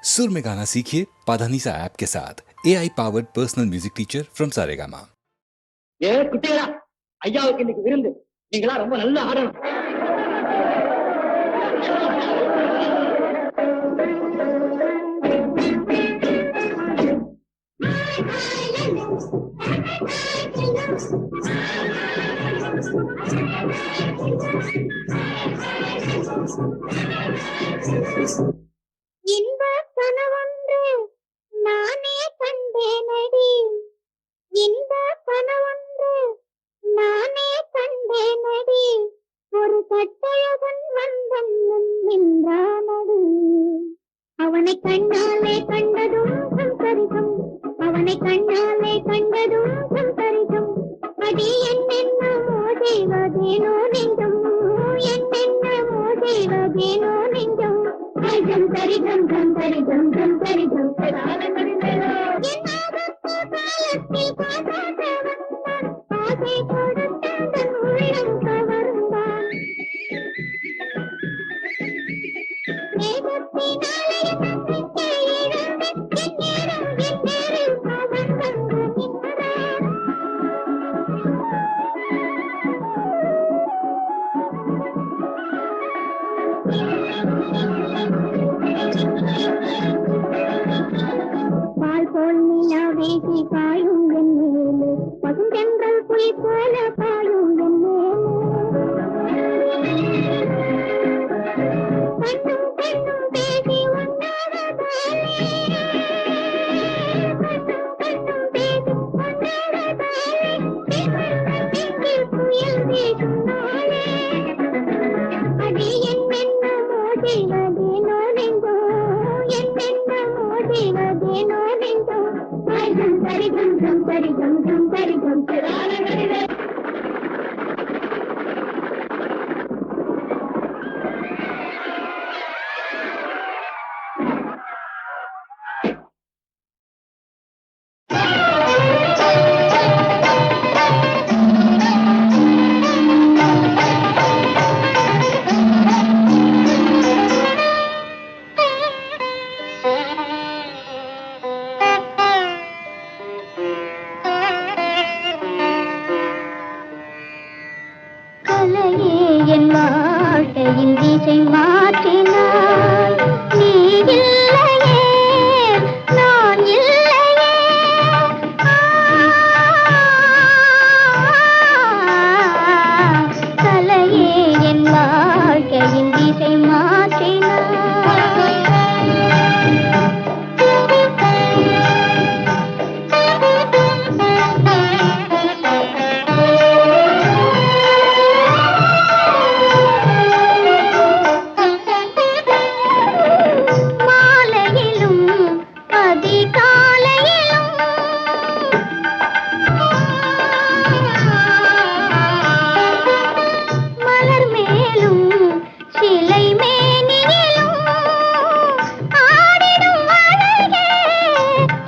सुर में गाना सीखिए पाधानीसा ऐप के साथ AI powered personal music teacher from Saregama. ஏ குட்டிகளா, ஐயாவுக்கு இன்னைக்கு விருந்து. நீங்களா ரொம்ப நல்லா ஆடணும். இன்ப கனவொன்று நானே கண்டேனடி, இன்ப கனவொன்று நானே கண்டேனடி, ஒரு கட்டழகன் வந்தன் நின்றானது. அவனை கண்ணாலே கண்டதும் சந்தரிக்கும், அவனை கண்ணாலே கண்டதும் சந்தரிக்கும். அடி என்னென்னமோ செய்வதேனோ நெஞ்சம், என்னென்னமோ செய்வதேனோ நெஞ்சம். ஜம் தரி ஜம் ஜம் தரி ஜம் ஜம் தரி ஜம் காலத்தில் காப்பாற்ற வந்தான், ஆசை கொடுத்தவன் உள்ளம் கவர்ந்தான். மேகத்தினாலே நம்பிக்கை இழந்து எந்நேரம் எந்நேரம் அவன் வந்து நின்றான். பால் போல் நிலா வீசி பாயும் என் மேலே, பசுஞ்சென்றல் புலி போல பாயும் என் மேலே. கண்ணும் கண்ணும் பேசி ஒன்றாவதாலே, கண்ணும் பேசி ஒன்றாவதாலே, நெஞ்சில் புயல் வீசும் நாளே. அடி என்னென்னமோ செய்வதேனோ நெஞ்சோ, என்னென்னமோ செய்வதேனோ நெஞ்சோ. ஜம் தரி ஜம் ஜம் தரி ஜம் ஜம் தரி ஜம் கலையே என் வாழ்க்கையின் திசை மாற்றினாய். நீ இல்லையே நான் இல்லையே, கலையே என் வாழ்க்கையின் திசை மாற்றினாய். மாலையிலும் அதிகாலையிலும் மலர் மேலும் சிலை மேனியிலும் ஆடிடும் அழகே,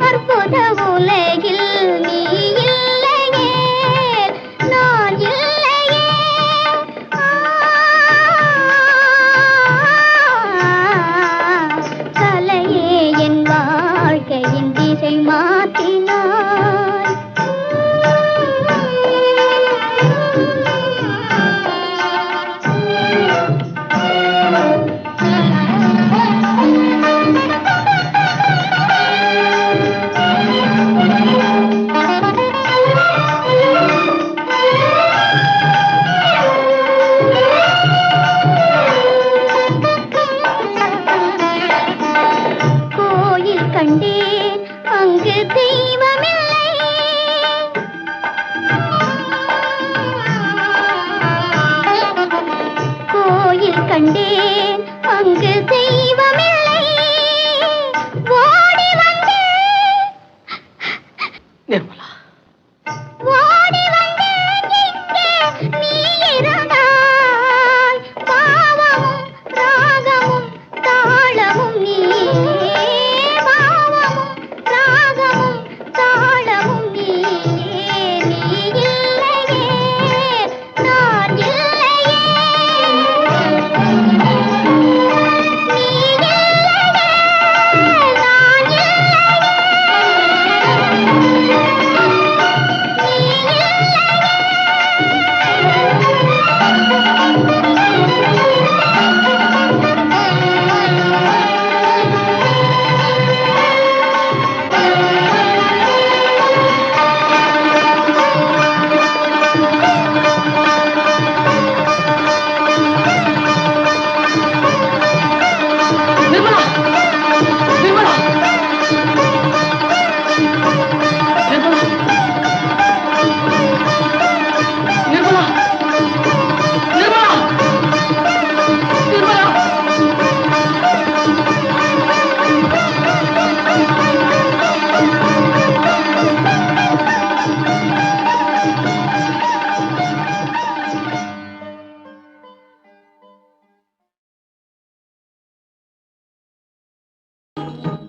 அற்புத உலகில் நீ இல்லையே நான் இல்லையே. கலையே என் வாழ்க்கையின் திசை மாற்றினாய். கோயில் கண்டேன் அங்கு தெய்வமில்லை, கோயில் கண்டேன் அங்கு தெய்வமில்லை. ஓடி வந்தேன், நிர்மலா, ஓடி வந்தேன் இங்கே நீ இருந்தாய். பாவமும் ராகமும் தாளமும் நீ, பாவமும் ராகமும்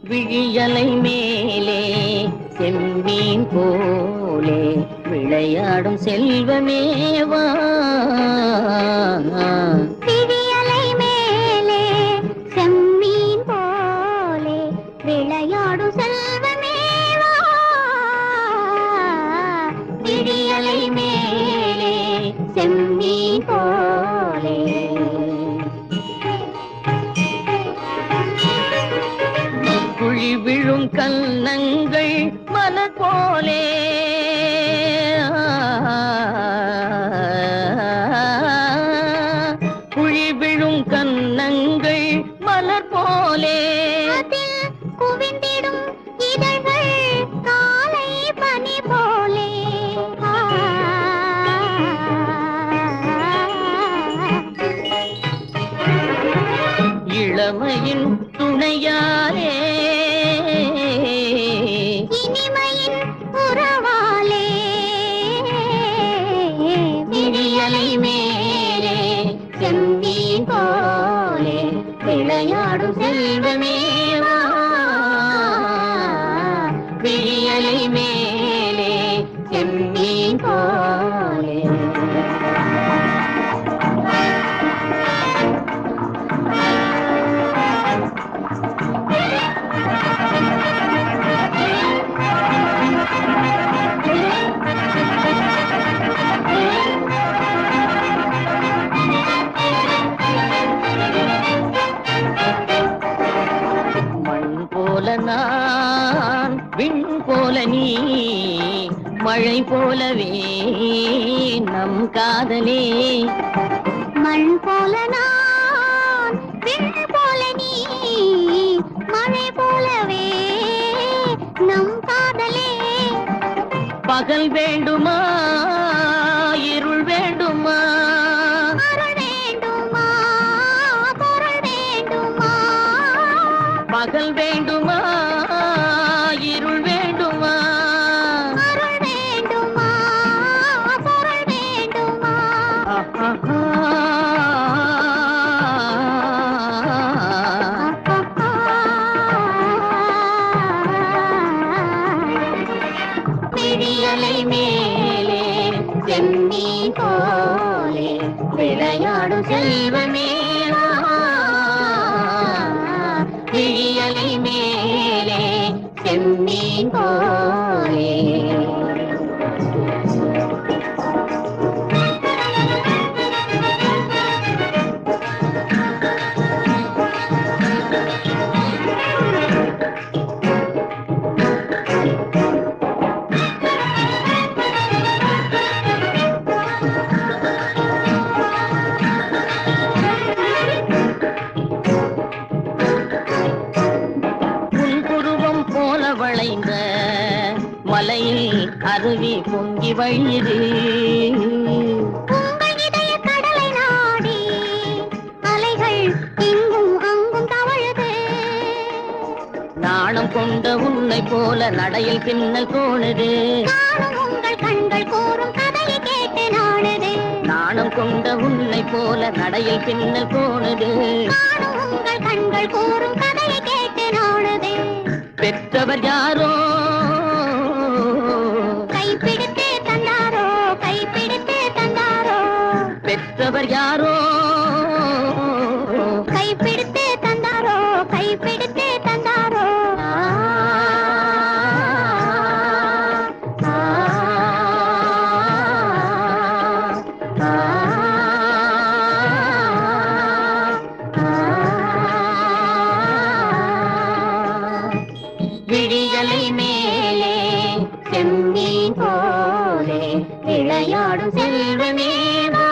விழியலை மேலே செம்மீன் போலே விளையாடும் செல்வமேவா. விழியலை மேலே செம்மீன் போலே விளையாடும் செல்வமேவா. விழியலை மேலே செம்மீன் போலே குழி விழும் கன்னங்கள் மலர் போலே குழி விழும் கன்னங்கள் மலர் போலே அதில் குவிந்திடும் இதழ்கள் காலை பனி போலே. இளமையின் துணையாலே இனிமையின் உறவாலே விழியலை மேலே செம்மீன் போலே விளையாடும் செல்வமேவா. விழியலை மேலே செம்மீன் போலே மண் போல நான் விண் போல நீ மழை போலவே நம் காதலே. மண் போல நான் விண் போல நீ மழை போலவே நம் காதலே. பகல் வேண்டுமா இருள் வேண்டுமா அருள் வேண்டுமா பொருள் வேண்டுமா. பகல் வேண்டுமா இருள் வேண்டுமா அருள் வேண்டுமா பொருள் வேண்டுமா. விழியலை மேலே செம்மீன் போலே விளையாடும் செல்வமேவா. விழியலை மேலே செம்மீன் போலே புன்குருவம் போல வளைந்த மலையில் அருவி பொங்கி வழியுது. உங்கள் இதய கடலை நாடி அலைகள் இங்கும் அங்கும் தவழுது. நாணம் கொண்ட உன்னை போல நடையில் பின்னல் தோணுது. நானும் உங்கள் கண்கள் கூறும் கதையை கேட்டு நாடுது. நாணம் கொண்ட உன்னை போல நடையில் பின்னல் தோணுது. நானும் உங்கள் கண்கள் கூறும் கதையை கேட்டு நாடுது. பெற்றவர் யாரோ கைப்பிடித்து தந்தாரோ கைப்பிடித்து தந்தாரோ. பெற்றவர் யாரோ கைப்பிடித்து தந்தாரோ கைப்பிடித்து தந்தாரோ. விழியலை மேலே செம்மீன் போலே விளையாடும் செல்வமேவா.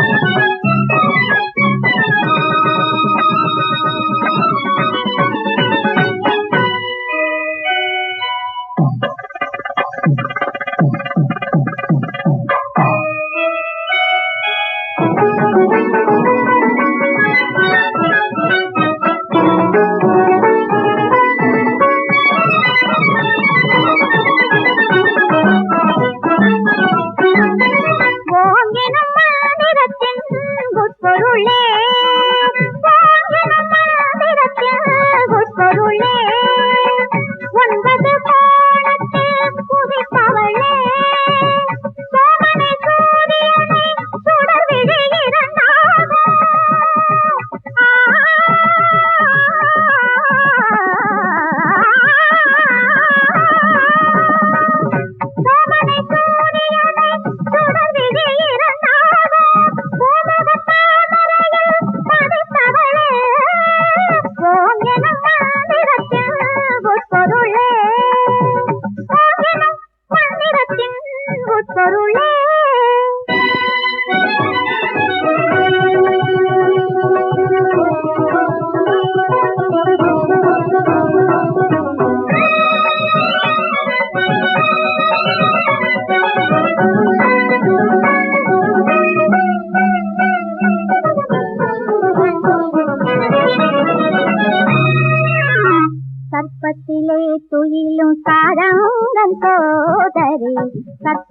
Thank you.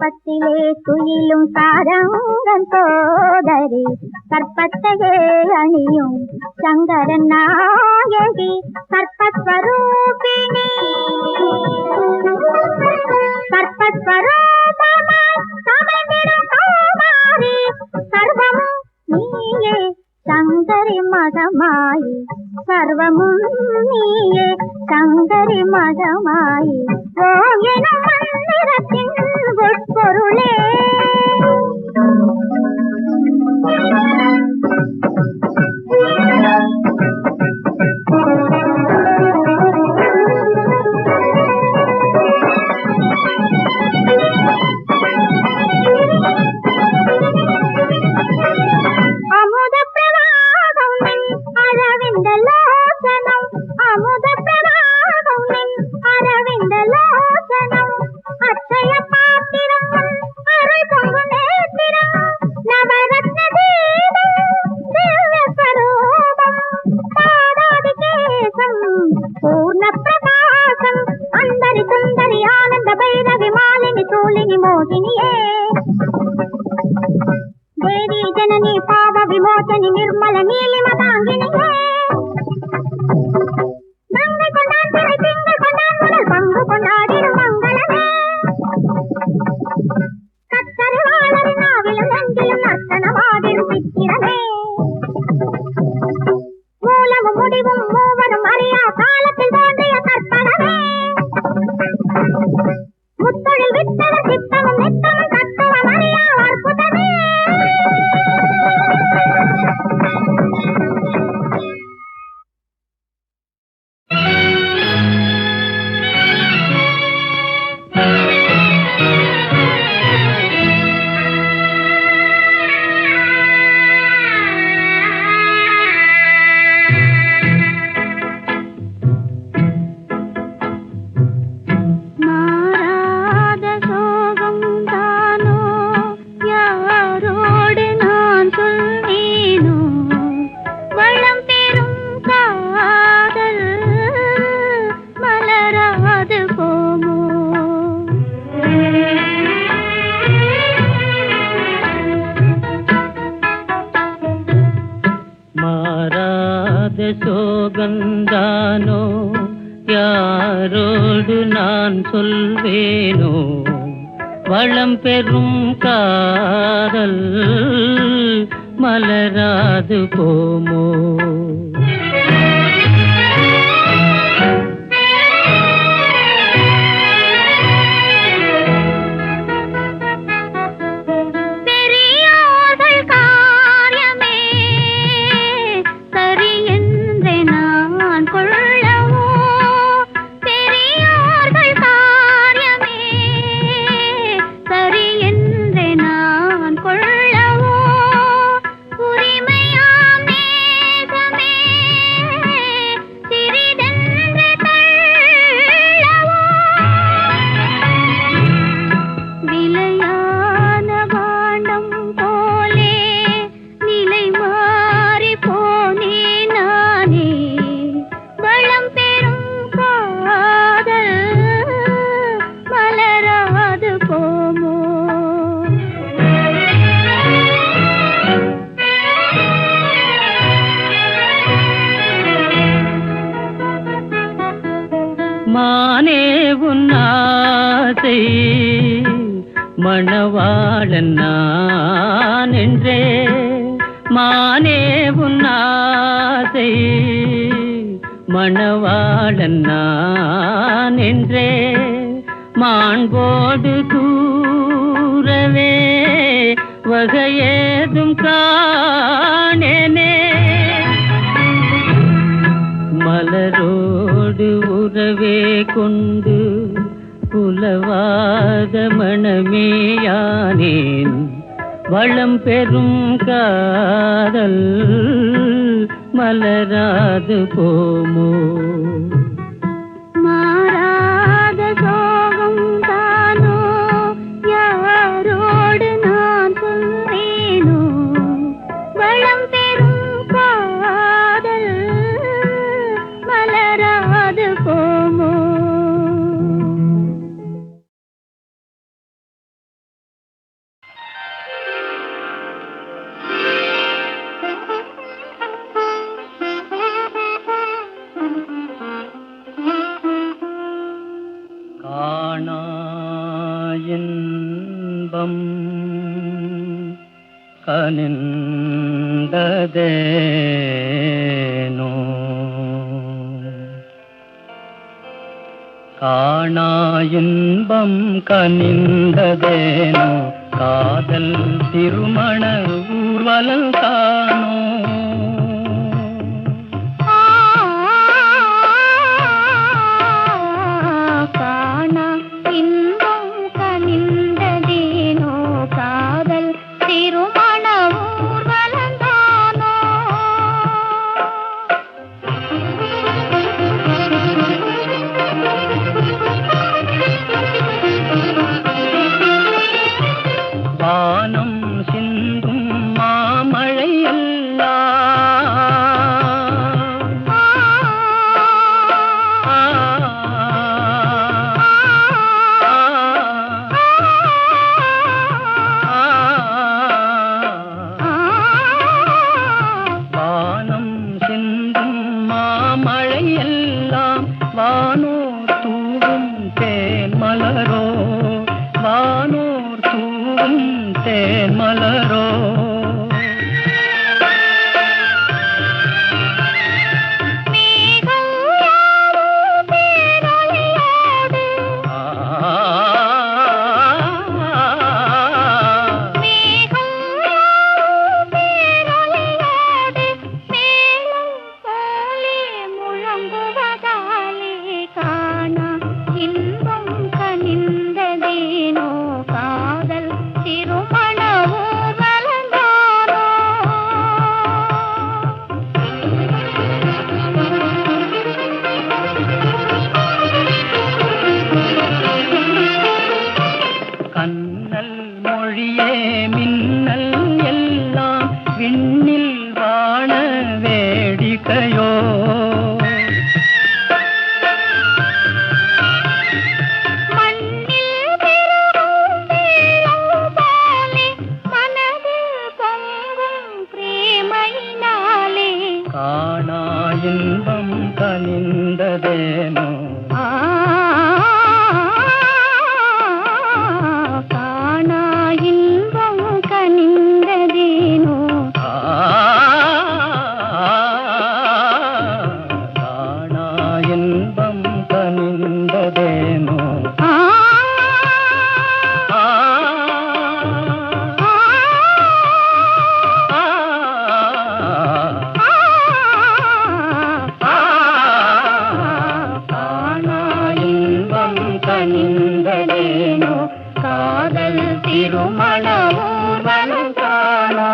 கற்பத்திலே துயிலும் சாரங்கன் சோதரி கற்பத்தையே அணியும் சங்கரன் நாயகி கற்பஸ்வரூபிணி கற்பஸ்வரூபமாய் சமைந்திடும் கௌமாரி சர்வமும் நீயே சங்கரி மகமாயி சர்வமும் நீயே சங்கரி மகமாயி ஓம் எனும் மந்திரத்தின் உட்பொருளே देवी जननी पाप विमोचनी निर्मल नीलिमतांगिनिये गंगै कोंडान तिरै तिंगै कोंडान मुदल पंगु कोंडाडिडुम मंगलमे कत्तरि वाळरि नाविलुम नंदिलुम नर्तनमाडिडुम चित्तिरमे मूलमुम मुडिवुम मूवरुम अरिया कालत्तिल तोன்றிய கற்பகமே முத்தொழில் வித்தல சித்தமும் நித்தமும் தத்துவம் அறியா அற்புதமே சோகந்தானோ யாரோடு நான் சொல்வேனோ வளம் பெறும் காதல் மலராது போமோ மானே உன்னாசை மணவாளன் நான் என்றே மானே உன்னாசை மணவாளன் நான் என்றே மாண்போடு கூறவே வகையேதும் காணேனே மலரோடு உறவே கொண்டு புலவாத மணமேயானேன் வளம் பெறும் காதல் மலராது போமோ கனிந்ததேனோ காணா இன்பம் கனிந்ததேனோ காதல் திருமண ஊர்வலம் தானோ காணா இன்பம் கனிந்ததேனோ காதல் திருமண ஊர்வலந்தானோ வானம் சிந்தும் மாமழையெல்லாம் வானம் சிந்தும் மாமழையெல்லாம் வானோர் தூவும் தேன் மலரோ வானோர் தூவும் தேன் மலரோ மேகம் யாவும் பேரொளியோடு மேகம் யாவும் பேரொளியோடு மேளம் போலே முழங்குவதாலே காணா இன்பம் கனிந்ததேனோ காதல் திருமண ஊர்வலந்தானோ கண்ணல் மொழியே மின்னல் எல்லாம் விண்ணில் வாண வேடிக்கையோ மண்ணில் பெருகும் வேலம் போலே மனதில் பொங்கும் பிரேமையினாலே காணா இன்பம் கனிந்ததேனோ காணா இன்பம் கனிந்ததேனோ காணா இன்பம் கனிந்ததேனோ காணா இன்பம் கனிந்ததேனோ காதல் திருமண ஊர்வலம் காணோ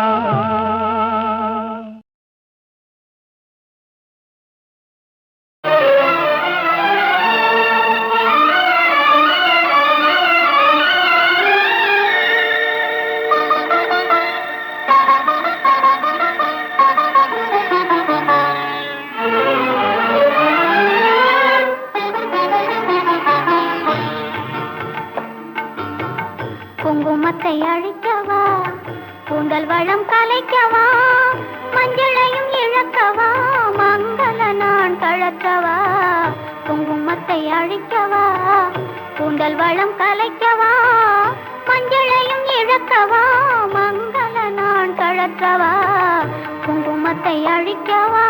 குங்குமத்தை அழிக்கவா கூந்தல் வளம் கலைக்கவா மஞ்சளையும் இழக்கவா மங்கள நான் கழக்கவா குங்குமத்தை அழிக்கவா கூந்தல் வளம் கலைக்கவா மஞ்சளையும் இழக்கவா மங்கள நான் கழக்கவா குங்குமத்தை அழிக்கவா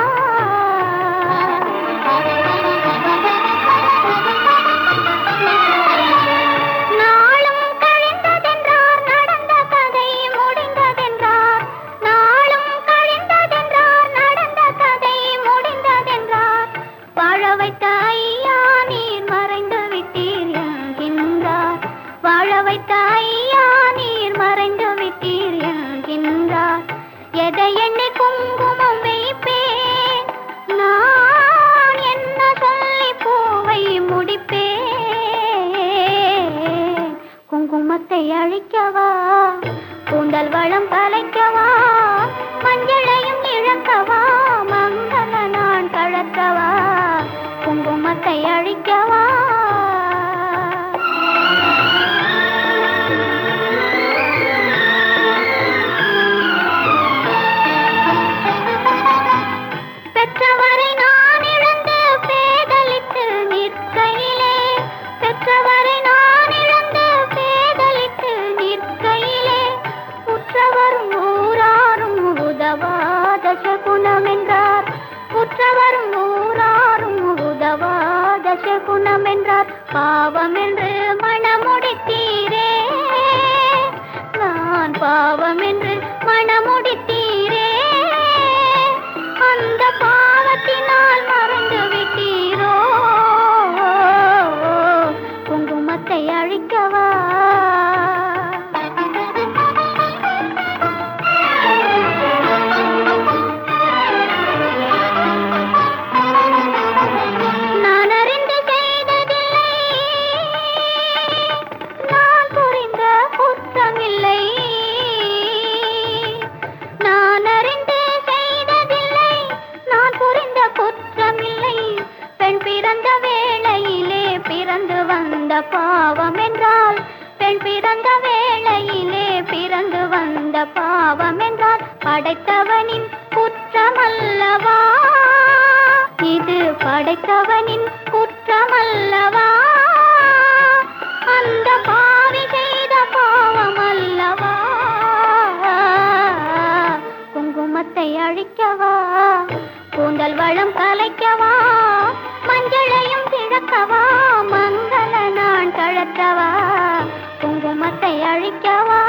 நாளும் கழிந்ததென்றார் நடந்த கதை முடிந்ததென்றார் நாளும் கழிந்ததென்றார் நடந்த கதை முடிந்ததென்றார் வாழ வைத்த ஐயா நீர் மறைந்து விட்டீர் என்கின்றார் வாழ வைத்த ஐயா நீர் மறைந்து விட்டீர் என்கின்றார் எதை எண்ணி குங்குமம் வைப்பேன் நான் என்ன சொல்லி பூவை முடிப்பேன் குங்குமத்தை அழிக்கவா கூந்தல் வளம் கலைக்கவா மஞ்சளையும் இழக்கவா மங்கள நான் கழக்கவா குங்குமத்தை அழிக்கவா சகுனம் என்றார். உற்றவரும் ஊராரும் உதவாத சகுனம் என்றார். பாவம் என்று மணமுடித்தீரே, நான் பாவம் என்று மணமுடித்தீரே. அந்த பாவத்தினால் மறந்து விட்டீரோ குங்குமத்தை அழிக்கவா? நான் அறிந்து செய்ததில்லை, நான் புரிந்த குற்றமில்லை. நான் அறிந்து செய்ததில்லை, நான் புரிந்த குற்றமில்லை. பெண் பிறந்த வேளையிலே பிறந்து வந்த பாவம் என்றால், பெண் பிறந்த வேளையிலே பிறந்து வந்த பாவம் என்றால் படைத்தவனின் குற்றமல்லவா? இது படைத்தவனின் குற்றமல்லவா? அந்த பாவி செய்த பாவம் அல்லவா? குங்குமத்தை அழிக்கவா? கூந்தல் வளம் கலைக்கவா? மஞ்சளையும் கிழக்கவா? மங்கள நான் கழற்றவா? குங்குமத்தை அழிக்கவா?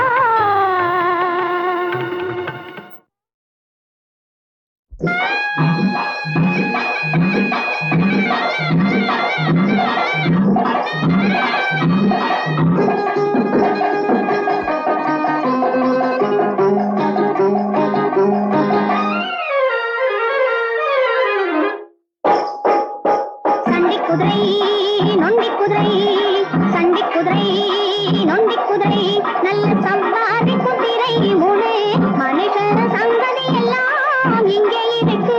சண்டி குதிரை நொண்டி குதிரை, சண்டி குதிரை நொண்டி குதிரை, நல்ல சவாரி குதிரை மூணு. மனுஷன் சங்கதி எல்லாம் இங்கே இருக்கு,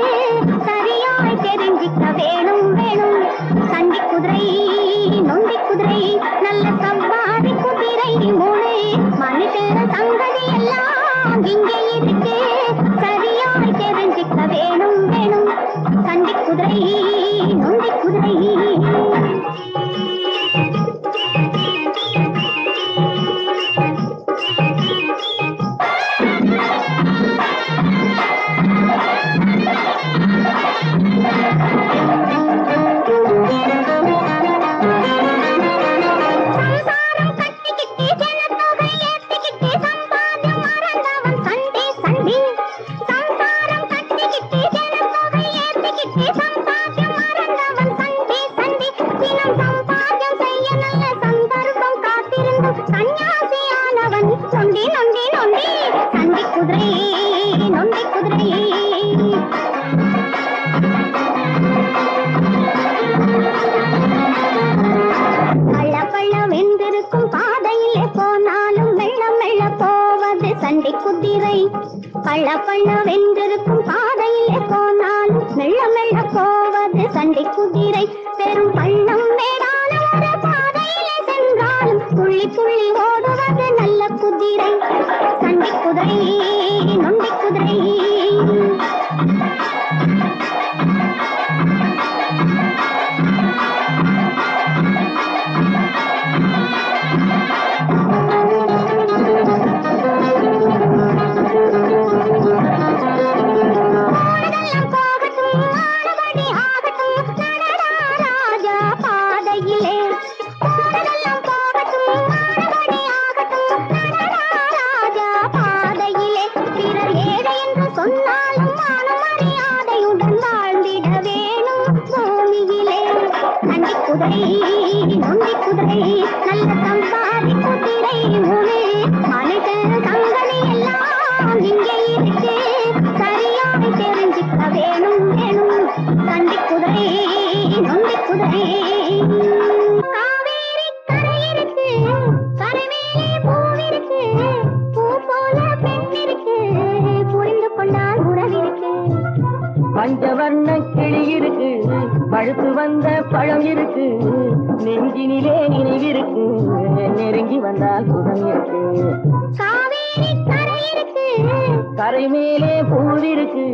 சரியாய் தெரிஞ்சிக்க வேணும் வேணும். சண்டி குதிரை நொண்டி குதிரை, நல்ல சவாரி குதிரை மூணு. மனுஷன் சங்கதி எல்லாம் இங்கே இருக்கு, சரியாய் தெரிஞ்சிக்க வேணும் வேணும். சண்டி குதிரை நொண்டி குதிரை. சம்சாரம் கட்டிக்கிட்டு ஜனத்தொகை ஏத்திக்கிட்டு சம்பாத்தியம் மறந்தவன் சண்டி சண்டி. சம்சாரம் கட்டிக்கிட்டு ஜனத்தொகை ஏத்திக்கிட்டு சம்பாத்தியம் மறந்தவன் சண்டி சண்டி. தினம் சம்பாத்தியம் செய்ய நல்ல சந்தர்ப்பம் காத்திருந்தும் சன்னியாசியானவன் நொண்டி நொண்டி நொண்டி. சண்டி குதிரை நொண்டி குதிரை. பள்ள பள்ள வெந்திருக்கும் பாதையிலே போனாலும் மெல்ல மெல்ல போவது சண்டி குதிரை. பள்ள பள்ள வெந்திருக்கும் பாதையிலே போனாலும் மெல்ல மெல்ல போவது சண்டி குதிரை. பெரும் பள்ளம் மேடான ஒரு பாதையிலே சென்றாலும் புள்ளி புள்ளி ஓடுவது நல்ல குதிரை. சண்டி குதிரை நொண்டி குதிரை. போனதெல்லாம் போகட்டும், ஆனபடி ஆகட்டும், நடடா ராஜா பாதையிலே. போனதெல்லாம் போகட்டும், ஆனபடி ஆகட்டும், நடடா ராஜா பாதையிலே. பிறர் ஏழை என்று சொன்னாலும் மானம் மரியாதையுடன் வாழ்ந்திட வேணும் பூமியிலே. சண்டி குதிரை நொண்டி குதிரை, நல்ல சம்பாதி குதிரை மூணு. மனுஷன் சங்கதி எல்லாம் இங்கே இருக்கு, சரியாய் தெரிஞ்சுக்க வேணும் வேணும். சண்டி குதிரை நொண்டி குதிரை. காவேரி கரை இருக்கு, கரை மேலே பூவிருக்கு, பூ போல பெண் இருக்கு, புரிந்து கொண்டால் உறவிருக்கு. பஞ்சவர்ண கிளி இருக்கு, பழுத்து வந்த பழம் இருக்கு, நெஞ்சினிலே நினைவிருக்கு, நெருங்கி வந்தால் சுகம் இருக்கு. காவேரி கரை இருக்கு, கரை மேலே பூவிருக்கு.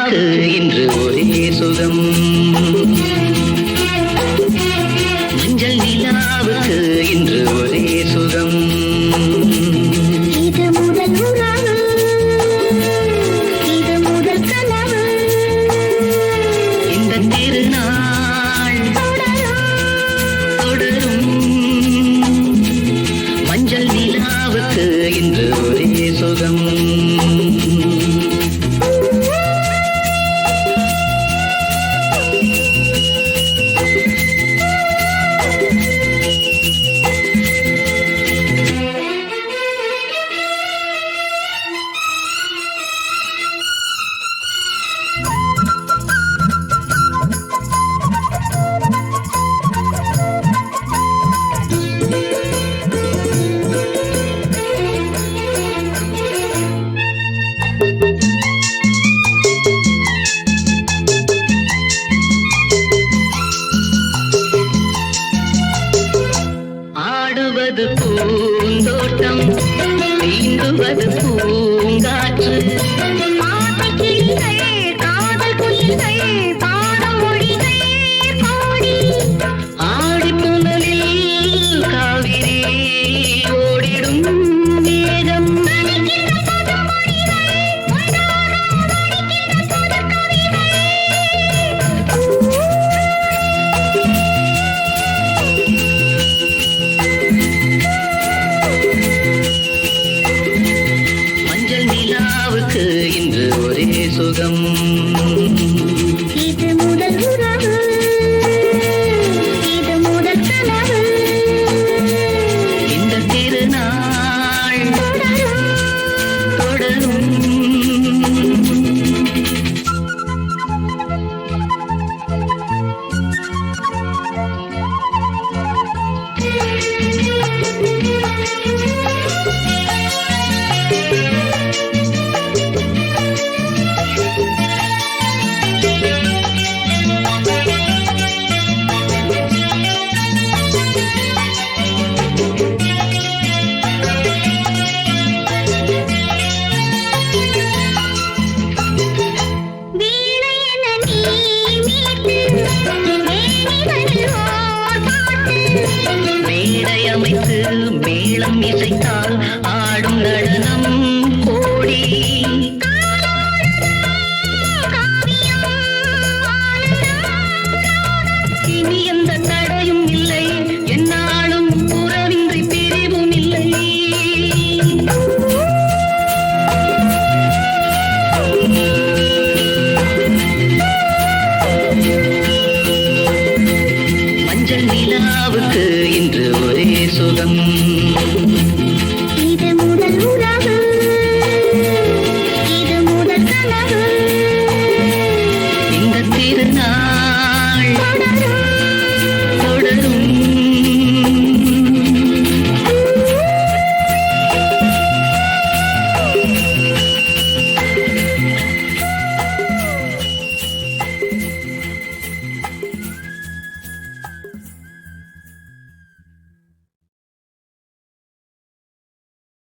நிலாவுக்கு இன்று ஒரே சுகம். மஞ்சள் நிலாவுக்கு இன்று ஒரே சுகம். இது முதல் உறவு, இது முதல் கனவு. இந்த திருநாள் தொடரும். மஞ்சள் நிலாவுக்கு இன்று ஒரே சுகம். ஆடுவது பூந்தோட்டம், நீந்துவது பூங்காற்று. ஆசைக்கிளிகள், காதல் குயில்கள், பாடும் மொழிகள் பாடி. ஆடிப்புணலில் காவிரி ஓடிடும் மேகம். மஞ்சள் நிலாவுக்கு இன்று ஒரே சுகம். இது முதல் உறவு, இது முதல் கனவு. இந்த திருநாள் தொடரும். வீணை என நீ மீட்டு, மேனிதனில் ஓர் பாட்டு. மேடை அமைத்து மேளம் இசைத்தால் ஆடும் நடனம் கோடி.